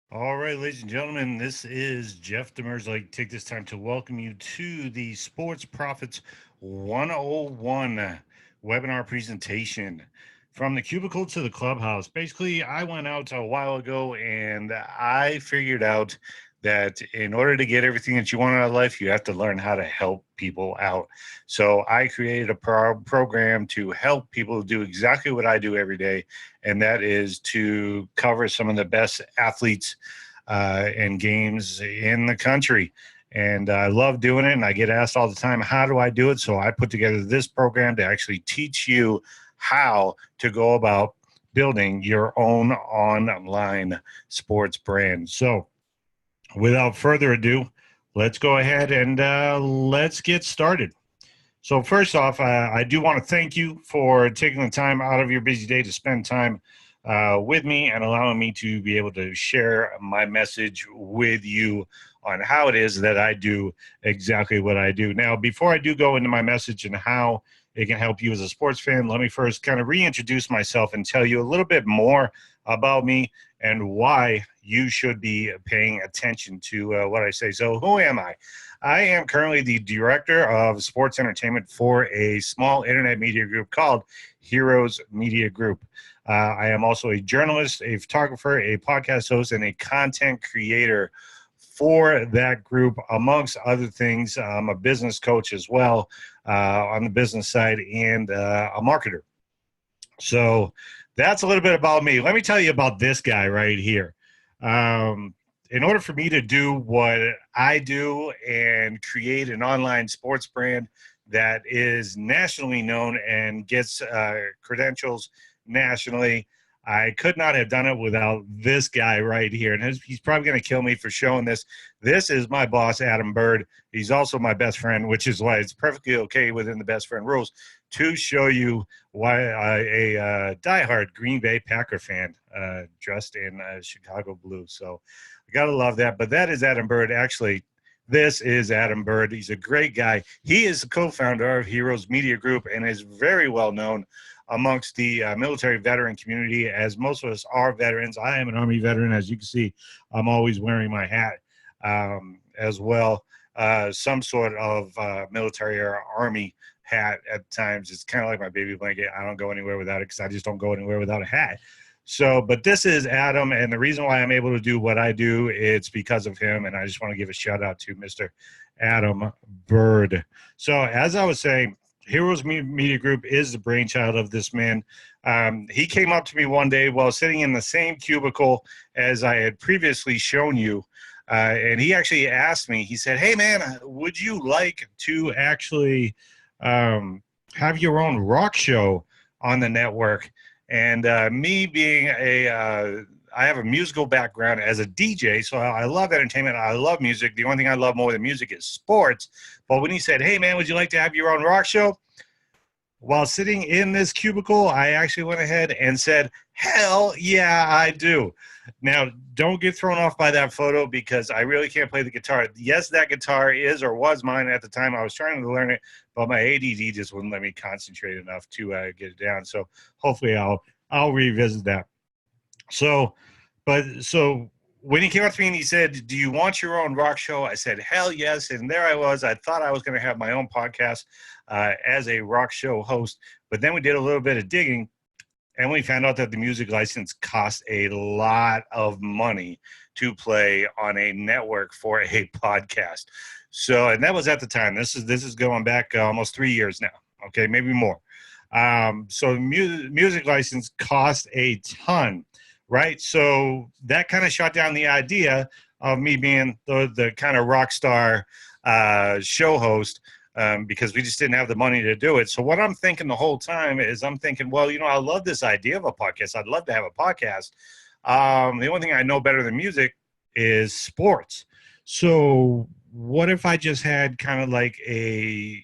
All right, ladies and gentlemen, this is Jeff Demers. I'd like to take this time to welcome you to the Sports Profits 101 webinar presentation from the cubicle to the clubhouse. Basically, I went out a while ago and I figured out that in order to get everything that you want out of life, you have to learn how to help people out. So I created a program to help people do exactly what I do every day, and that is to cover some of the best athletes and games in the country. And I love doing it. And I get asked all the time, how do I do it? So I put together this program to actually teach you how to go about building your own online sports brand. So without further ado, let's go ahead and let's get started. So first off, I do want to thank you for taking the time out of your busy day to spend time with me and allowing me to be able to share my message with you on how it is that I do exactly what I do. Now, before I do go into my message and how it can help you as a sports fan, let me first kind of reintroduce myself and tell you a little bit more about me and why you should be paying attention to what I say. So who am I? I am currently the director of sports entertainment for a small internet media group called Heroes Media Group. I am also a journalist, a photographer, a podcast host, and a content creator for that group, amongst other things. I'm a business coach as well on the business side and a marketer. So that's a little bit about me. Let me tell you about this guy right here. In order for me to do what I do and create an online sports brand that is nationally known and gets credentials nationally, I could not have done it without this guy right here. And he's probably going to kill me for showing this. This is my boss, Adam Bird. He's also my best friend, which is why it's perfectly okay within the best friend rules to show you why a diehard Green Bay Packer fan dressed in Chicago blue. So I got to love that. But that is Adam Bird. Actually, this is Adam Bird. He's a great guy. He is the co-founder of Heroes Media Group and is very well known amongst the military veteran community, as most of us are veterans. I am an Army veteran. As you can see, I'm always wearing my hat as well. Some sort of military or Army hat at times. It's kind of like my baby blanket. I don't go anywhere without it because I just don't go anywhere without a hat. So, but this is Adam, and the reason why I'm able to do what I do, it's because of him, and I just want to give a shout out to Mr. Adam Bird. So, as I was saying, Heroes Media Group is the brainchild of this man. He came up to me one day while sitting in the same cubicle as I had previously shown you. And he actually asked me, he said, "Hey, man, would you like to actually have your own rock show on the network?" And me being I have a musical background as a DJ, so I love entertainment. I love music. The only thing I love more than music is sports. But when he said, "Hey, man, would you like to have your own rock show?" While sitting in this cubicle, I actually went ahead and said, "Hell yeah, I do." Now, don't get thrown off by that photo because I really can't play the guitar. Yes, that guitar is or was mine at the time. I was trying to learn it, but my ADD just wouldn't let me concentrate enough to get it down. So hopefully I'll revisit that. So, so when he came up to me and he said, "Do you want your own rock show?" I said, "Hell yes." And there I was. I thought I was going to have my own podcast as a rock show host. But then we did a little bit of digging and we found out that the music license cost a lot of money to play on a network for a podcast. So, and that was at the time. This is going back almost 3 years now. Okay, maybe more. So music license cost a ton, right? So that kind of shot down the idea of me being the kind of rock star show host because we just didn't have the money to do it. So what I'm thinking the whole time is I'm thinking, well, I love this idea of a podcast. I'd love to have a podcast. The only thing I know better than music is sports. So what if I just had kind of like a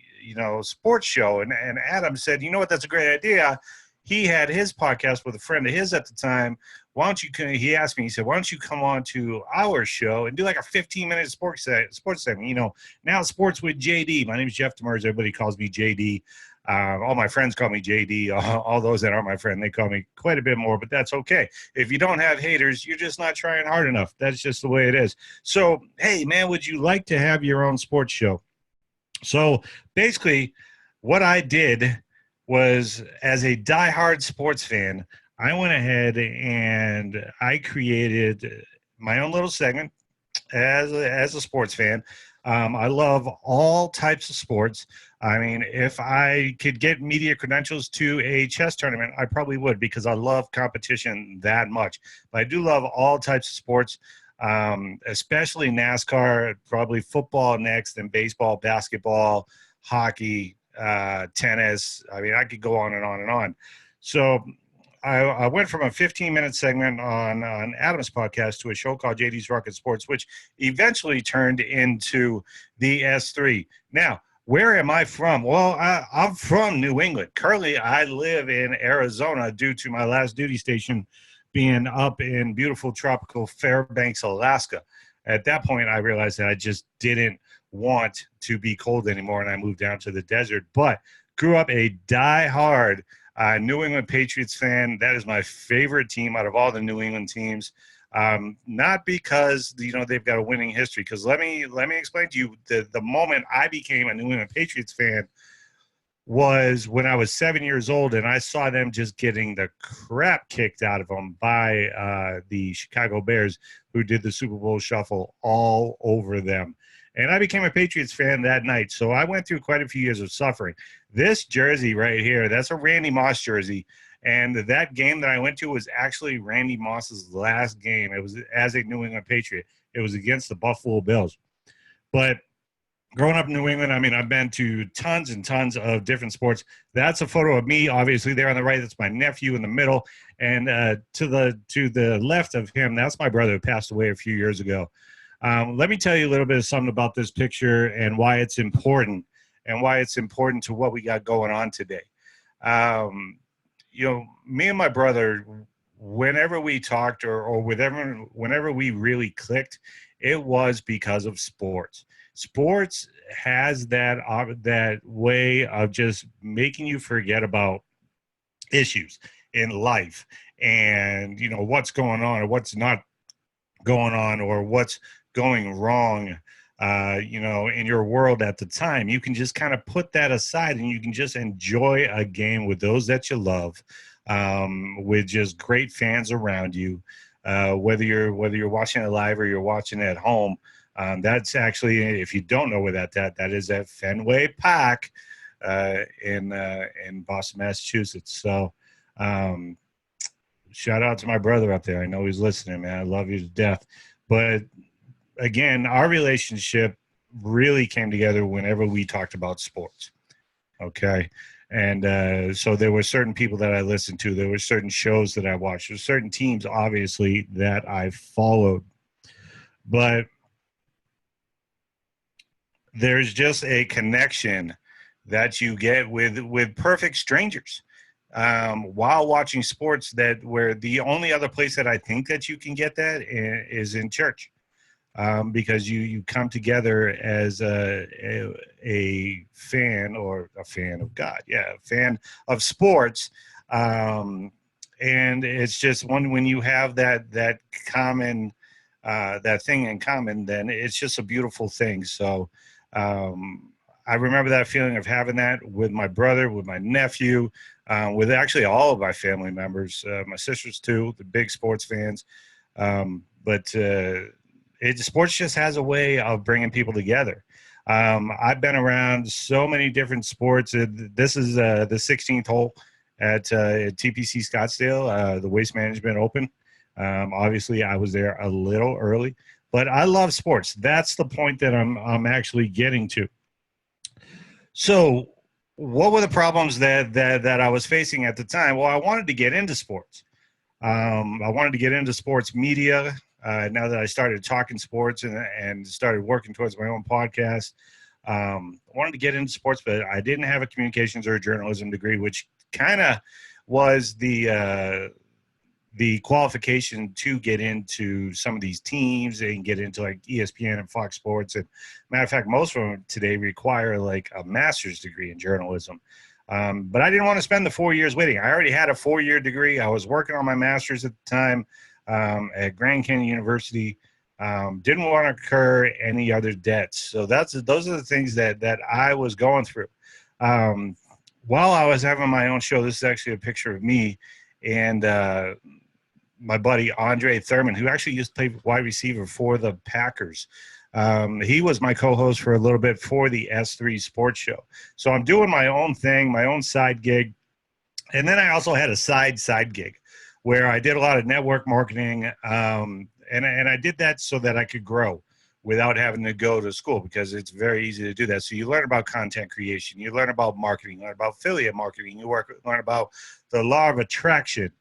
sports show? And Adam said, "You know what, that's a great idea." He had his podcast with a friend of his at the time. Why don't you? He asked me. He said, "Why don't you come on to our show and do like a 15-minute sports segment? Now sports with JD. My name is Jeff Demers. Everybody calls me JD. All my friends call me JD. All those that aren't my friend, they call me quite a bit more, but that's okay. If you don't have haters, you're just not trying hard enough. That's just the way it is. So, hey, man, would you like to have your own sports show? So basically, what I did was, as a diehard sports fan, I went ahead and I created my own little segment as a sports fan. I love all types of sports. I mean, if I could get media credentials to a chess tournament, I probably would, because I love competition that much. But I do love all types of sports, especially NASCAR, probably football next, and baseball, basketball, hockey, tennis. I mean, I could go on and on and on. So I went from a 15-minute segment on Adam's podcast to a show called JD's Rocket Sports, which eventually turned into the S3. Now, where am I from? Well, I'm from New England. Currently, I live in Arizona due to my last duty station being up in beautiful tropical Fairbanks, Alaska. At that point, I realized that I just didn't want to be cold anymore, and I moved down to the desert. But grew up a die-hard New England Patriots fan. That is my favorite team out of all the New England teams. Not because they've got a winning history. Because let me explain to you, the moment I became a New England Patriots fan was when I was 7 years old, and I saw them just getting the crap kicked out of them by the Chicago Bears, who did the Super Bowl shuffle all over them. And I became a Patriots fan that night. So I went through quite a few years of suffering. This jersey right here, that's a Randy Moss jersey. And that game that I went to was actually Randy Moss's last game. It was as a New England Patriot. It was against the Buffalo Bills. But growing up in New England, I mean, I've been to tons and tons of different sports. That's a photo of me, obviously, there on the right. That's my nephew in the middle. And to the left of him, that's my brother who passed away a few years ago. Let me tell you a little bit of something about this picture and why it's important, to what we got going on today. Me and my brother, whenever we talked or whenever we really clicked, it was because of sports. Sports has that way of just making you forget about issues in life, and what's going on or what's not going on, or what's going wrong in your world at the time. You can just kind of put that aside, and you can just enjoy a game with those that you love, with just great fans around you, whether you're watching it live or you're watching it at home. That's actually, if you don't know where that is at Fenway Park in Boston, Massachusetts. So shout out to my brother up there. I know he's listening, man. I love you to death. But again, our relationship really came together whenever we talked about sports. Okay. And so there were certain people that I listened to. There were certain shows that I watched. There were certain teams, obviously, that I followed. But there's just a connection that you get with perfect strangers while watching sports, where the only other place that I think that you can get that is in church, because you come together as a fan, or a fan of God, a fan of sports, and it's just when you have that common that thing in common, then it's just a beautiful thing. So I remember that feeling of having that with my brother, with my nephew, with actually all of my family members, my sisters too, the big sports fans. But sports just has a way of bringing people together. I've been around so many different sports. This is the 16th hole at TPC Scottsdale, the Waste Management Open. Obviously, I was there a little early, but I love sports. That's the point that I'm actually getting to. So, what were the problems that I was facing at the time? Well, I wanted to get into sports. I wanted to get into sports media. Now that I started talking sports and started working towards my own podcast, I wanted to get into sports, but I didn't have a communications or a journalism degree, which kind of was the qualification to get into some of these teams and get into like ESPN and Fox Sports. And matter of fact, most of them today require like a master's degree in journalism. But I didn't want to spend the 4 years waiting. I already had a 4-year degree. I was working on my master's at the time at Grand Canyon University. Didn't want to incur any other debts. So those are the things that I was going through. While I was having my own show, this is actually a picture of me and my buddy Andre Thurman, who actually used to play wide receiver for the Packers. He was my co-host for a little bit for the S3 Sports Show. So I'm doing my own thing, my own side gig. And then I also had a side gig where I did a lot of network marketing. And I did that so that I could grow without having to go to school, because it's very easy to do that. So you learn about content creation, you learn about marketing, you learn about affiliate marketing, you learn about the law of attraction.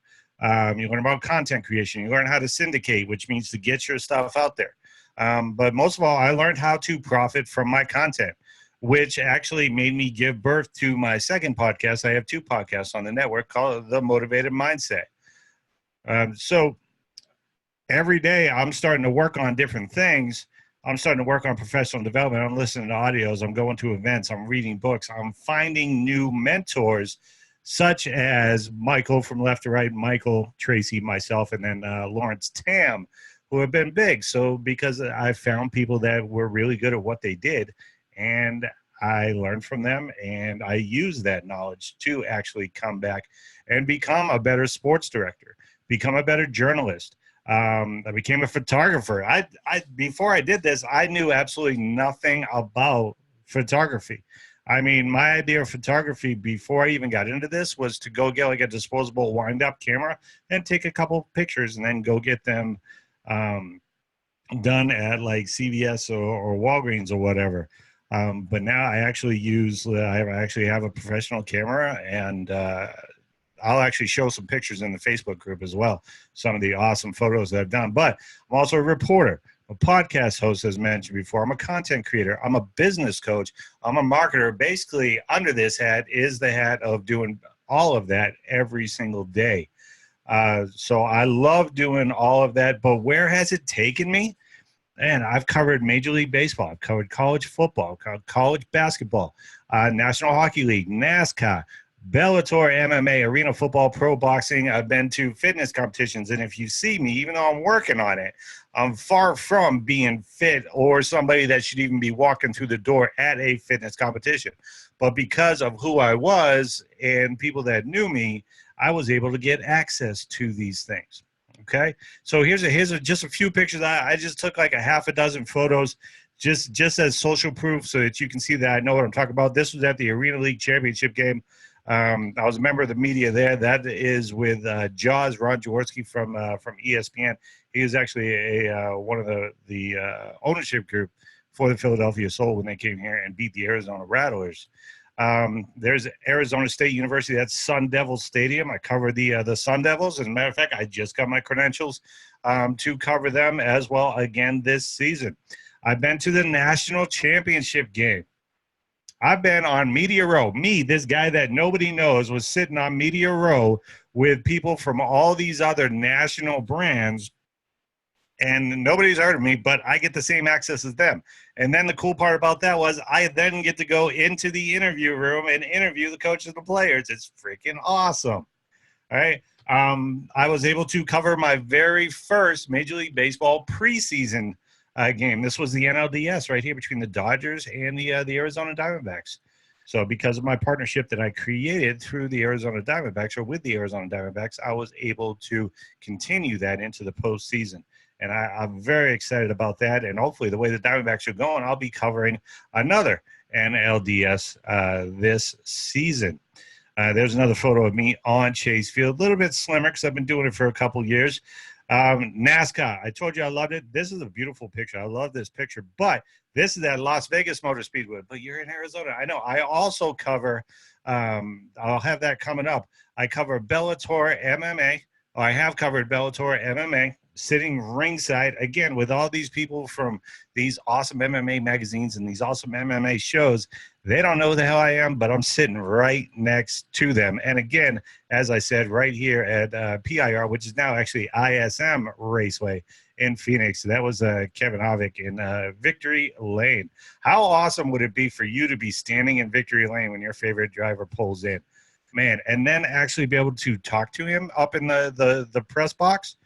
You learn about content creation. You learn how to syndicate, which means to get your stuff out there. But most of all, I learned how to profit from my content, which actually made me give birth to my second podcast. I have 2 podcasts on the network called The Motivated Mindset. So every day I'm starting to work on different things. I'm starting to work on professional development. I'm listening to audios. I'm going to events. I'm reading books. I'm finding new mentors, such as Michael from Left to Right, Michael, Tracy, myself, and then Lawrence Tam, who have been big. So because I found people that were really good at what they did, and I learned from them, and I used that knowledge to actually come back and become a better sports director, become a better journalist. I became a photographer. I before I did this, I knew absolutely nothing about photography. I mean, my idea of photography before I even got into this was to go get like a disposable wind-up camera and take a couple pictures and then go get them done at like CVS or Walgreens or whatever. But now I actually actually have a professional camera, and I'll actually show some pictures in the Facebook group as well, some of the awesome photos that I've done. But I'm also a reporter, a podcast host, as mentioned before. I'm a content creator. I'm a business coach. I'm a marketer. Basically, under this hat is the hat of doing all of that every single day. So I love doing all of that. But where has it taken me? And I've covered Major League Baseball. I've covered college football, college basketball, National Hockey League, NASCAR, Bellator, MMA, arena football, pro boxing. I've been to fitness competitions. And if you see me, even though I'm working on it, I'm far from being fit or somebody that should even be walking through the door at a fitness competition. But because of who I was and people that knew me, I was able to get access to these things. Okay, so here's just a few pictures. I just took like a half a dozen photos, just as social proof, so that you can see that I know what I'm talking about. This was at the Arena League Championship game. I was a member of the media there. That is with Jaws, Ron Jaworski from ESPN. He is actually one of the ownership group for the Philadelphia Soul when they came here and beat the Arizona Rattlers. There's Arizona State University. That's Sun Devils Stadium. I cover the Sun Devils. As a matter of fact, I just got my credentials to cover them as well again this season. I've been to the national championship game. I've been on Media Row. Me, this guy that nobody knows, was sitting on Media Row with people from all these other national brands, and nobody's heard of me, but I get the same access as them. And then the cool part about that was I then get to go into the interview room and interview the coaches and the players. It's freaking awesome. All right. I was able to cover my very first Major League Baseball preseason game. This was the NLDS right here between the Dodgers and the Arizona Diamondbacks. So because of my partnership that I created through the Arizona Diamondbacks, or with the Arizona Diamondbacks, I was able to continue that into the postseason. And I'm very excited about that. And hopefully the way the Diamondbacks are going, I'll be covering another NLDS this season. There's another photo of me on Chase Field, a little bit slimmer because I've been doing it for a couple years. NASCAR, I told you I loved it. This is a beautiful picture. I love this picture. But this is at Las Vegas Motor Speedway. But you're in Arizona. I know. I also cover, I'll have that coming up. I cover Bellator MMA. I have covered Bellator MMA. sitting ringside again with all these people from these awesome MMA magazines and these awesome MMA shows. They don't know who the hell I am, but I'm sitting right next to them. And again, as I said, right here at PIR, which is now actually ISM Raceway in Phoenix. That was Kevin Harvick in Victory Lane. How awesome would it be for you to be standing in Victory Lane when your favorite driver pulls in? Man, and then actually be able to talk to him up in the press box?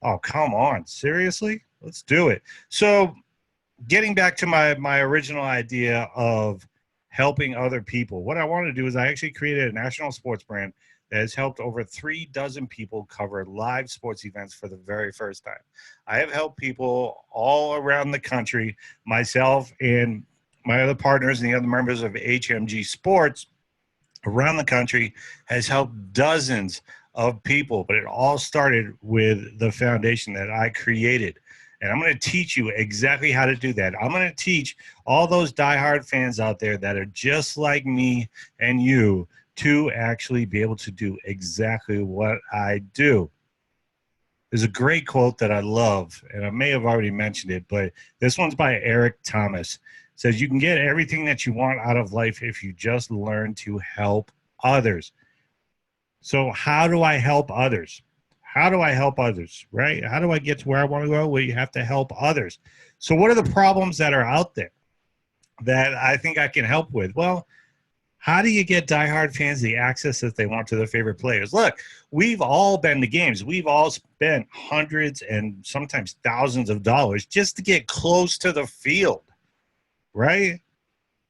Oh, come on. Seriously? Let's do it. So getting back to my original idea of helping other people, what I want to do is I actually created a national sports brand that has helped over 36 people cover live sports events for the very first time. I have helped people all around the country, myself and my other partners and the other members of HMG Sports around the country has helped dozens of people, but it all started with the foundation that I created. And I'm going to teach you exactly how to do that. I'm going to teach all those diehard fans out there that are just like me and you to actually be able to do exactly what I do. There's a great quote that I love, and I may have already mentioned it, but this one's by Eric Thomas. It says, you can get everything that you want out of life if you just learn to help others. So how do I help others? How do I help others, right? How do I get to where I want to go? Well, you have to help others. So what are the problems that are out there that I think I can help with? Well, how do you get diehard fans the access that they want to their favorite players? Look, we've all been to games. We've all spent hundreds and sometimes thousands of dollars just to get close to the field, right?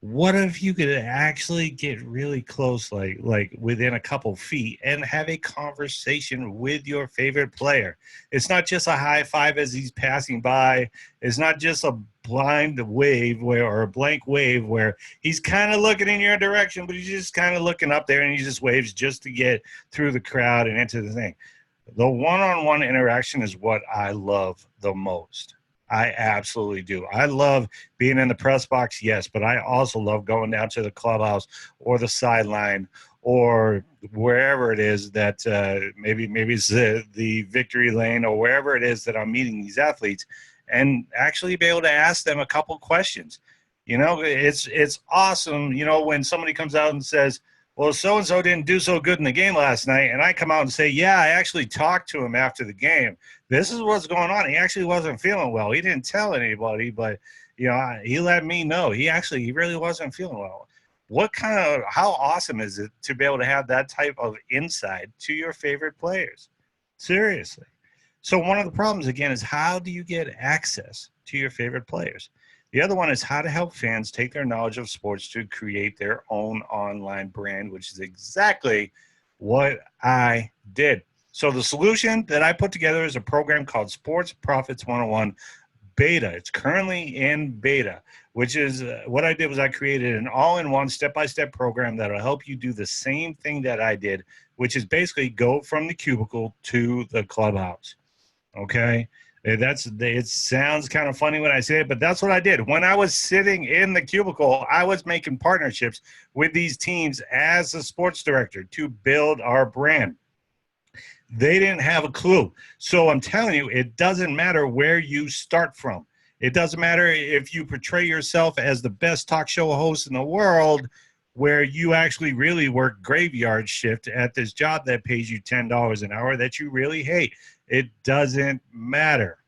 What if you could actually get really close, like within a couple feet, and have a conversation with your favorite player? It's not just a high five as he's passing by. It's not just a blind wave or a blank wave where he's kind of looking in your direction, but he's just kind of looking up there and he just waves just to get through the crowd and into the thing. The one-on-one interaction is what I love the most. I absolutely do. I love being in the press box, yes, but I also love going down to the clubhouse or the sideline or wherever it is that maybe it's the Victory Lane or wherever it is that I'm meeting these athletes, and actually be able to ask them a couple questions. You know, it's awesome, you know, when somebody comes out and says, well, so-and-so didn't do so good in the game last night, and I come out and say, yeah, I actually talked to him after the game. This is what's going on. He actually wasn't feeling well. He didn't tell anybody, but, you know, he let me know. He really wasn't feeling well. How awesome is it to be able to have that type of insight to your favorite players? Seriously. So one of the problems, again, is how do you get access to your favorite players? The other one is how to help fans take their knowledge of sports to create their own online brand, which is exactly what I did. So the solution that I put together is a program called Sports Profits 101 Beta. It's currently in beta, which is what I did was I created an all-in-one step-by-step program that will help you do the same thing that I did, which is basically go from the cubicle to the clubhouse. Okay? It sounds kind of funny when I say it, but that's what I did. When I was sitting in the cubicle, I was making partnerships with these teams as a sports director to build our brand. They didn't have a clue. So I'm telling you, it doesn't matter where you start from. It doesn't matter if you portray yourself as the best talk show host in the world, where you actually really work graveyard shift at this job that pays you $10 an hour that you really hate. It doesn't matter.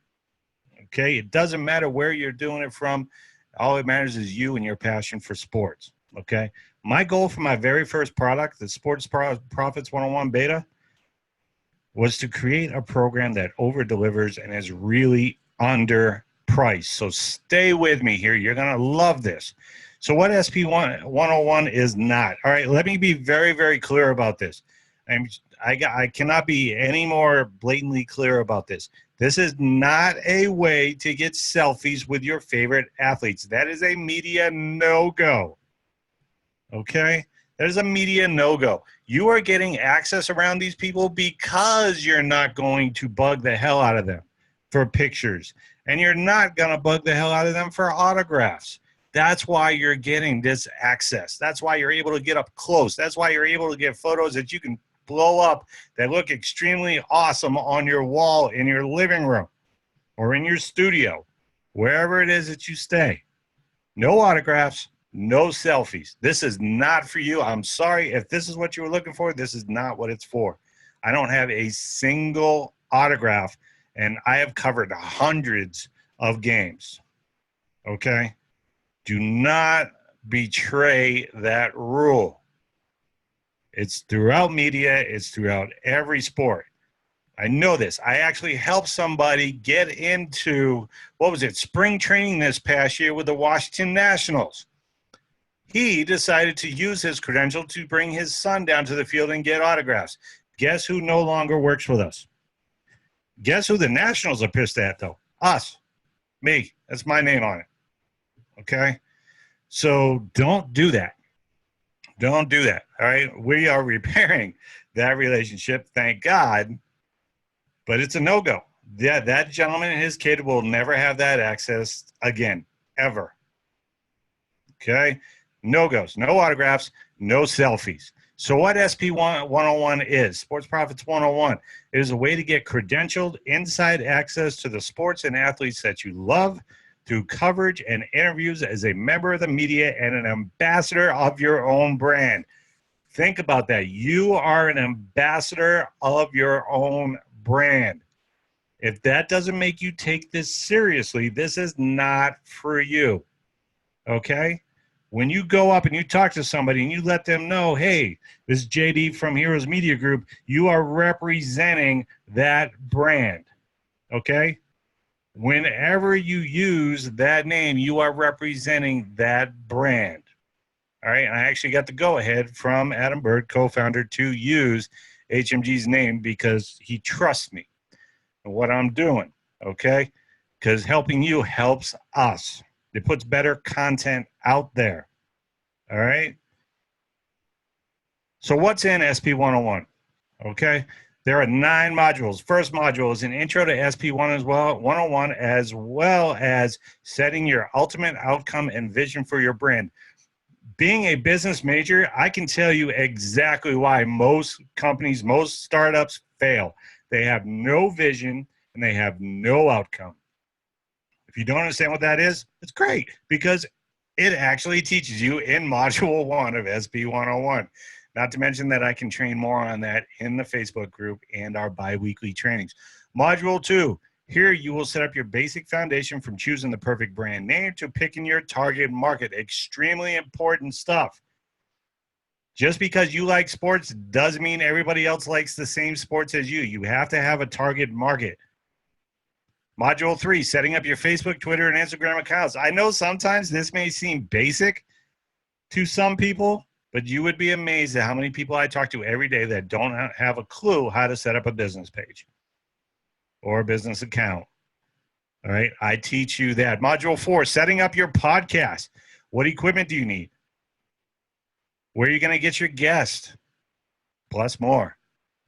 Okay? It doesn't matter where you're doing it from. All that matters is you and your passion for sports. Okay? My goal for my very first product, the Sports Profits 101 Beta, was to create a program that over delivers and is really underpriced. So stay with me here. You're going to love this. So what SP 101 is not. All right, let me be very, very clear about this. I cannot be any more blatantly clear about this. This is not a way to get selfies with your favorite athletes. That is a media no-go. Okay? That is a media no-go. You are getting access around these people because you're not going to bug the hell out of them for pictures. And you're not going to bug the hell out of them for autographs. That's why you're getting this access. That's why you're able to get up close. That's why you're able to get photos that you can blow up that look extremely awesome on your wall in your living room. or in your studio, wherever it is that you stay. No autographs, no selfies. This is not for you. I'm sorry. If this is what you were looking for, this is not what it's for. I don't have a single autograph, and I have covered hundreds of games. Okay? Do not betray that rule. It's throughout media, it's throughout every sport. I know this. I actually helped somebody get into, spring training this past year with the Washington Nationals. He decided to use his credential to bring his son down to the field and get autographs. Guess who no longer works with us? Guess who the Nationals are pissed at, though? Us. Me. That's my name on it. Okay? So don't do that. Don't do that. All right? We are repairing that relationship, thank God. But it's a no-go. That gentleman and his kid will never have that access again, ever. Okay? No-goes, no autographs, no selfies. So what SP 101 is, Sports Profits 101, it is a way to get credentialed inside access to the sports and athletes that you love through coverage and interviews as a member of the media and an ambassador of your own brand. Think about that. You are an ambassador of your own brand. If that doesn't make you take this seriously, this is not for you. Okay? When you go up and you talk to somebody and you let them know, hey, this is JD from Heroes Media Group, you are representing that brand. Okay? Whenever you use that name, you are representing that brand. All right? And I actually got the go-ahead from Adam Bird, co-founder, to use HMG's name because he trusts me and what I'm doing, okay? Because helping you helps us. It puts better content out there, all right? So what's in SP 101, okay? There are 9 modules. First module is an intro to SP 101 as well as setting your ultimate outcome and vision for your brand. Being a business major, I can tell you exactly why most companies, most startups fail. They have no vision and they have no outcome. If you don't understand what that is, it's great because it actually teaches you in Module 1 of SP 101. Not to mention that I can train more on that in the Facebook group and our bi-weekly trainings. Module 2. Here you will set up your basic foundation from choosing the perfect brand name to picking your target market. Extremely important stuff. Just because you like sports doesn't mean everybody else likes the same sports as you. You have to have a target market. Module 3, setting up your Facebook, Twitter, and Instagram accounts. I know sometimes this may seem basic to some people, but you would be amazed at how many people I talk to every day that don't have a clue how to set up a business page or a business account. All right, I teach you that. Module 4, setting up your podcast. What equipment do you need? Where are you going to get your guest? Plus more.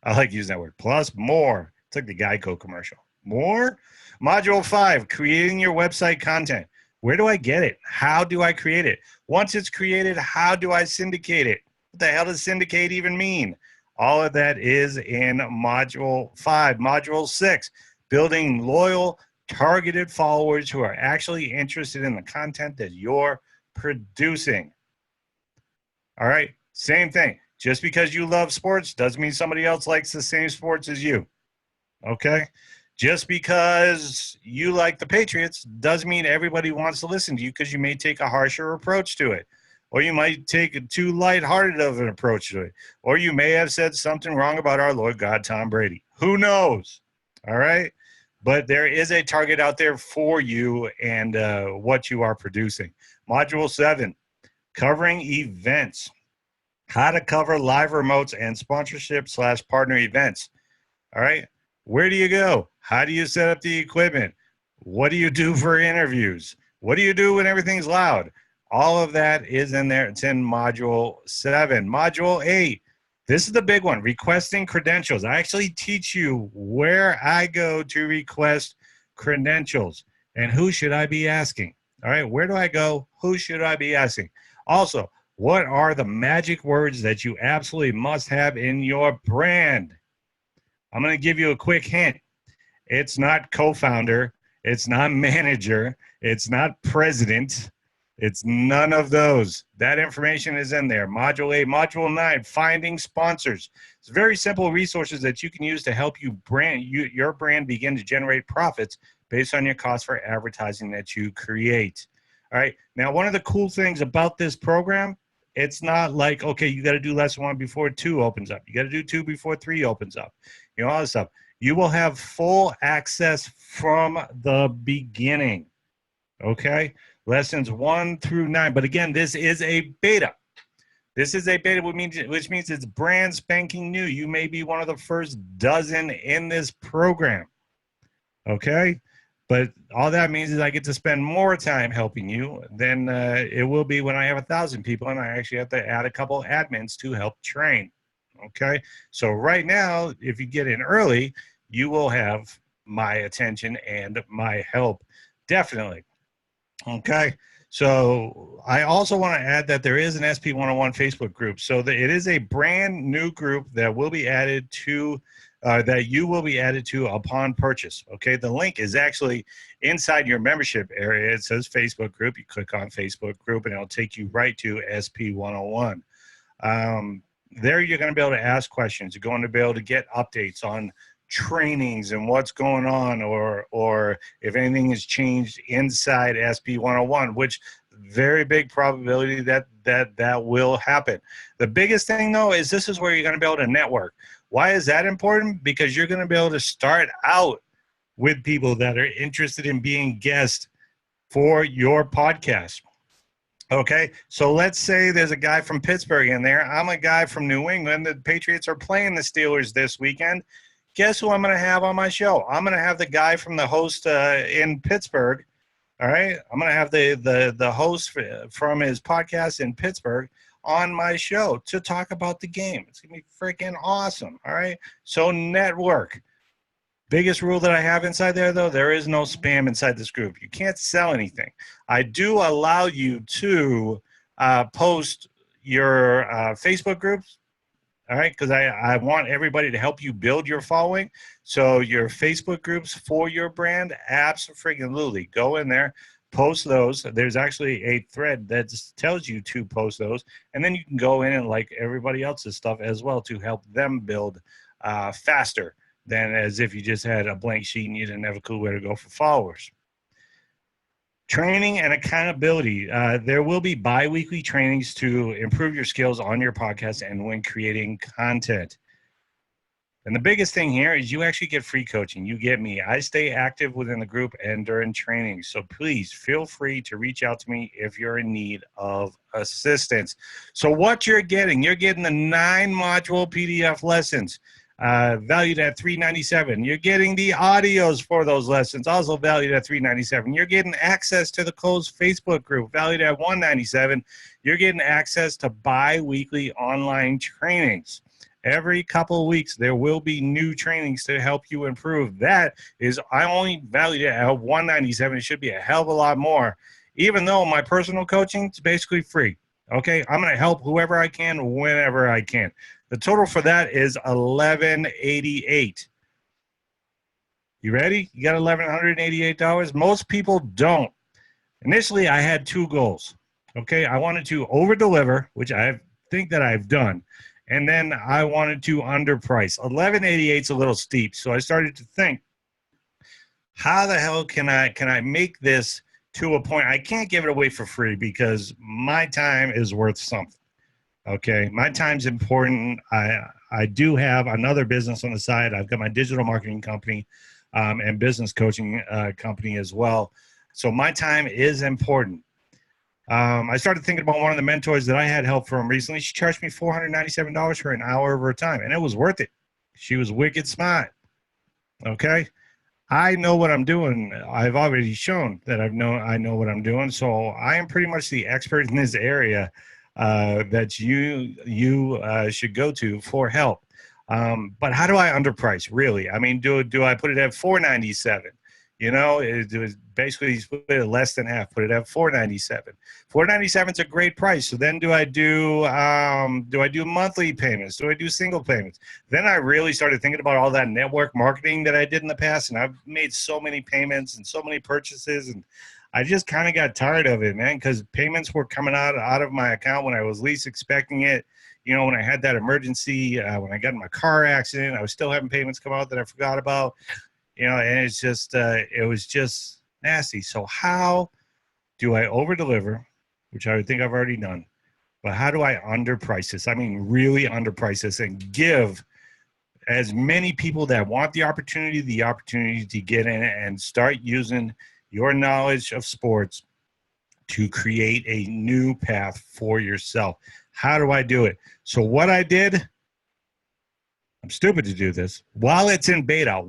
I like using that word. Plus more. It's like the Geico commercial. More? Module 5, creating your website content. Where do I get it? How do I create it? Once it's created, how do I syndicate it? What the hell does syndicate even mean? All of that is in Module 5. Module 6, building loyal, targeted followers who are actually interested in the content that you're producing. All right, same thing. Just because you love sports doesn't mean somebody else likes the same sports as you. Okay? Just because you like the Patriots doesn't mean everybody wants to listen to you because you may take a harsher approach to it. Or you might take a too lighthearted of an approach to it. Or you may have said something wrong about our Lord God, Tom Brady. Who knows? All right? But there is a target out there for you and what you are producing. Module 7, covering events. How to cover live remotes and sponsorship/partner events. All right? Where do you go? How do you set up the equipment? What do you do for interviews? What do you do when everything's loud? All of that is in there. It's in Module 7. Module 8, this is the big one, requesting credentials. I actually teach you where I go to request credentials and who should I be asking. All right, where do I go? Who should I be asking? Also, what are the magic words that you absolutely must have in your brand? I'm going to give you a quick hint. It's not co-founder. It's not manager. It's not president. It's none of those. That information is in there. Module 8, Module 9, finding sponsors. It's very simple resources that you can use to help your brand begin to generate profits based on your cost for advertising that you create. All right. Now, one of the cool things about this program, it's not like, okay, you got to do lesson 1 before 2 opens up. You got to do 2 before 3 opens up. You know, all this stuff. You will have full access from the beginning. Okay. Lessons 1 through 9. But again, this is a beta. This is a beta, which means it's brand spanking new. You may be one of the first dozen in this program. Okay. But all that means is I get to spend more time helping you than it will be when I have 1,000 people and I actually have to add a couple admins to help train. Okay. So right now, if you get in early, you will have my attention and my help. Definitely. Okay. So I also want to add that there is an SP101 Facebook group. So it is a brand new group that will be added to that you will be added to upon purchase. Okay, the link is actually inside your membership area. It says Facebook group. You click on Facebook group and it'll take you right to SP101. There you're going to be able to ask questions. You're going to be able to get updates on trainings and what's going on, or if anything has changed inside SP101, which very big probability that will happen. The biggest thing though is this is where you're going to be able to network. Why is that important? Because you're going to be able to start out with people that are interested in being guests for your podcast. Okay, so let's say there's a guy from Pittsburgh in there. I'm a guy from New England. The Patriots are playing the Steelers this weekend. Guess who I'm going to have on my show? I'm going to have the guy from the host in Pittsburgh. All right, I'm going to have the host from his podcast in Pittsburgh on my show to talk about the game. It's going to be freaking awesome. All right, so network. Biggest rule that I have inside there, though, there is no spam inside this group. You can't sell anything. I do allow you to post your Facebook groups, all right, because I want everybody to help you build your following. So your Facebook groups for your brand, absolutely. Go in there, post those. There's actually a thread that tells you to post those. And then you can go in and like everybody else's stuff as well to help them build faster than as if you just had a blank sheet and you didn't have a clue where to go for followers. Training and accountability. There will be bi-weekly trainings to improve your skills on your podcast and when creating content. And the biggest thing here is you actually get free coaching. You get me. I stay active within the group and during training. So please feel free to reach out to me if you're in need of assistance. So what you're getting the 9-module PDF lessons. Valued at $397. You're getting the audios for those lessons, also valued at $397. You're getting access to the closed Facebook group, valued at $197. You're getting access to bi-weekly online trainings. Every couple of weeks, there will be new trainings to help you improve. That is, I only valued it at $197. It should be a hell of a lot more, even though my personal coaching is basically free. Okay, I'm going to help whoever I can, whenever I can. The total for that is $1,188. You ready? You got $1,188? Most people don't. Initially, I had 2 goals. Okay, I wanted to over-deliver, which I think that I've done, and then I wanted to underprice. $1,188 is a little steep, so I started to think, how the hell can I make this to a point? I can't give it away for free because my time is worth something. Okay, my time's important. I do have another business on the side. I've got my digital marketing company and business coaching company as well. So my time is important. I started thinking about one of the mentors that I had help from recently. She charged me $497 for an hour of her time, and it was worth it. She was wicked smart. Okay, I know what I'm doing. I've already shown that I know what I'm doing. So I am pretty much the expert in this area that you should go to for help. But how do I underprice, really? I mean, do I put it at $497? You know, it was basically split it less than half, put it at $497. $497 is a great price. So then do I do monthly payments? Do I do single payments? Then I really started thinking about all that network marketing that I did in the past, and I've made so many payments and so many purchases, and I just kind of got tired of it, man, because payments were coming out of my account when I was least expecting it. You know, when I had that emergency, when I got in my car accident, I was still having payments come out that I forgot about. You know, and it's just it was just nasty. So how do I over deliver, which I would think I've already done, but how do I underprice this? I mean, really underprice this and give as many people that want the opportunity to get in and start using your knowledge of sports to create a new path for yourself. How do I do it? So what I did, I'm stupid to do this while it's in beta.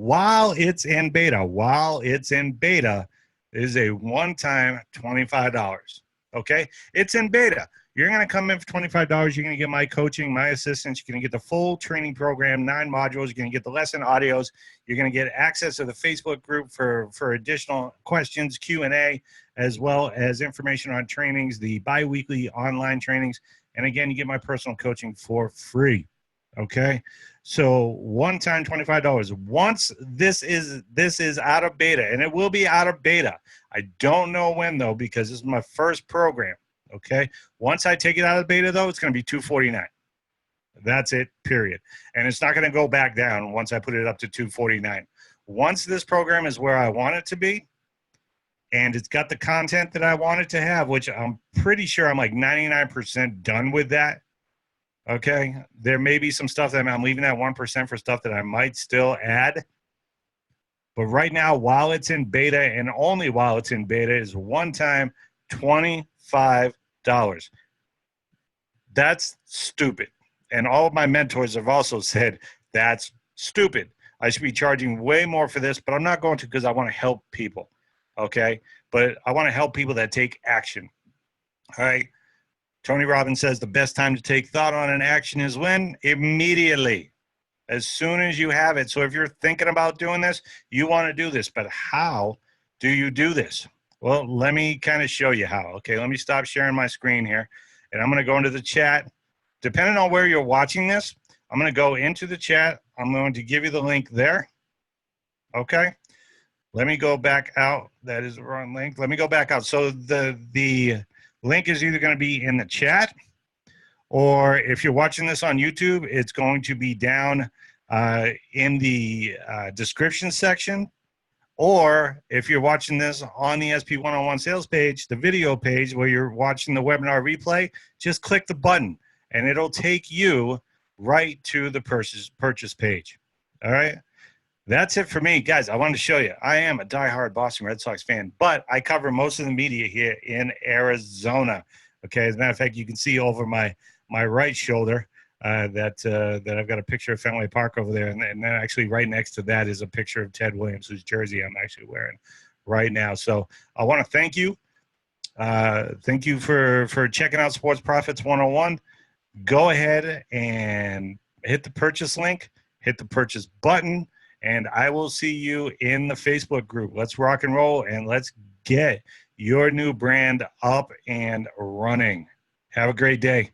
Is a one-time $25. Okay, it's in beta. You're going to come in for $25. You're going to get my coaching, my assistance. You're going to get the full training program, 9 modules. You're going to get the lesson audios. You're going to get access to the Facebook group for additional questions, Q&A, as well as information on trainings, the bi-weekly online trainings. And again, you get my personal coaching for free. Okay, so one time $25. Once this is out of beta, and it will be out of beta. I don't know when though, because this is my first program. Okay, once I take it out of beta though, it's going to be $249. That's it, period. And it's not going to go back down once I put it up to $249. Once this program is where I want it to be, and it's got the content that I want it to have, which I'm pretty sure I'm like 99% done with that. Okay, there may be some stuff that I'm leaving at 1% for stuff that I might still add. But right now, while it's in beta, and only while it's in beta, is one time $25. That's stupid. And all of my mentors have also said that's stupid. I should be charging way more for this, but I'm not going to, because I want to help people. Okay, but I want to help people that take action. All right. Tony Robbins says the best time to take thought on an action is when? Immediately, as soon as you have it. So if you're thinking about doing this, you want to do this, but how do you do this? Well, let me kind of show you how. Okay, let me stop sharing my screen here, and I'm going to go into the chat. Depending on where you're watching this, I'm going to go into the chat. I'm going to give you the link there. Okay, let me go back out. That is the wrong link. Let me go back out. So the link is either going to be in the chat, or if you're watching this on YouTube, it's going to be down in the description section. Or if you're watching this on the SP 101 sales page, the video page where you're watching the webinar replay, just click the button and it'll take you right to the purchase page. All right. That's it for me, guys. I wanted to show you. I am a diehard Boston Red Sox fan, but I cover most of the media here in Arizona. Okay, as a matter of fact, you can see over my right shoulder that I've got a picture of Fenway Park over there, and then actually right next to that is a picture of Ted Williams, whose jersey I'm actually wearing right now. So I want to thank you. Thank you for checking out Sports Profits 101. Go ahead and hit the purchase link, hit the purchase button, and I will see you in the Facebook group. Let's rock and roll, and let's get your new brand up and running. Have a great day.